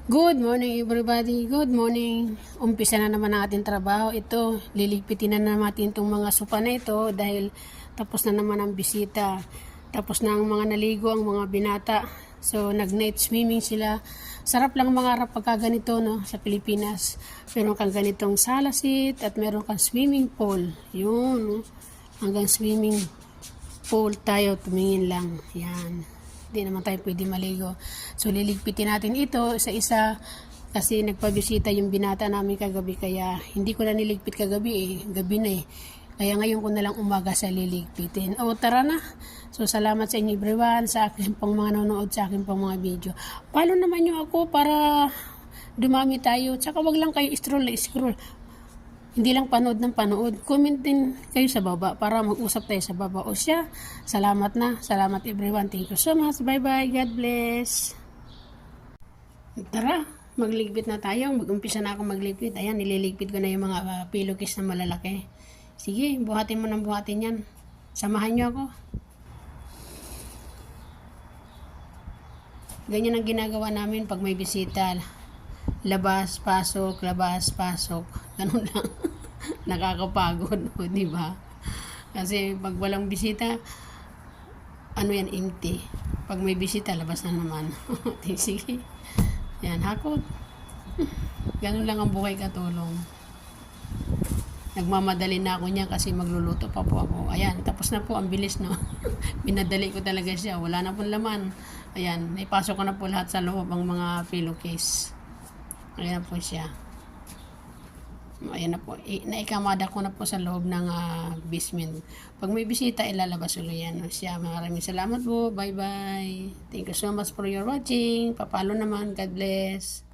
Good morning everybody, good morning. Umpisa na naman ang ating trabaho. Ito, liligpitin na natin itong mga sopa na ito dahil tapos na naman ang bisita. Tapos na ang mga naligo, ang mga binata. So, nag-night swimming sila. Sarap lang mga harap pagka ganito no, sa Pilipinas. Meron kang ganitong salasit at meron kang swimming pool. Yun, no? Hanggang swimming pool tayo, tumingin lang. Yan. Hindi naman tayo pwede maligo. So, liligpitin natin ito sa isa kasi nagpabisita yung binata namin kagabi kaya hindi ko na niligpit kagabi gabi na Kaya ngayon ko na lang umaga sa liligpitin. O, tara na. So, salamat sa inyo everyone, sa akin pang mga nanonood, sa akin pang mga video. Follow naman nyo ako para dumami tayo. Tsaka wag lang kayo scroll. Hindi lang panood ng panood. Comment din kayo sa baba para mag-usap tayo sa baba. O siya, salamat na. Salamat everyone. Thank you so much. Bye-bye. God bless. Tara, magligpit na tayo. Mag-umpisa na ako magligpit. Ayan, nililigpit ko na yung mga pillowcase na malalaki. Sige, buhatin mo ng buhatin yan. Samahan nyo ako. Ganyan ang ginagawa namin pag may bisita. Labas, pasok, labas, pasok. Ganun lang. Nakakapagod, di ba? Kasi pag walang bisita, ano yan, empty. Pag may bisita, labas na naman. Sige. Yan, hakot. Ganun lang ang buhay katulong. Nagmamadali na ako niya kasi magluluto pa po ako. Ayan, tapos na po. Ang bilis, no? Pinadali ko talaga siya. Wala na pong laman. Ayan, naipasok ko na po lahat sa loob ang mga pillowcase. Ayan po siya. Ayan na po. Naikamada ko na po sa loob ng basement. Pag may bisita, ilalabas ulit yan. Siya, maraming salamat po. Bye-bye. Thank you so much for your watching. Papalo naman. God bless.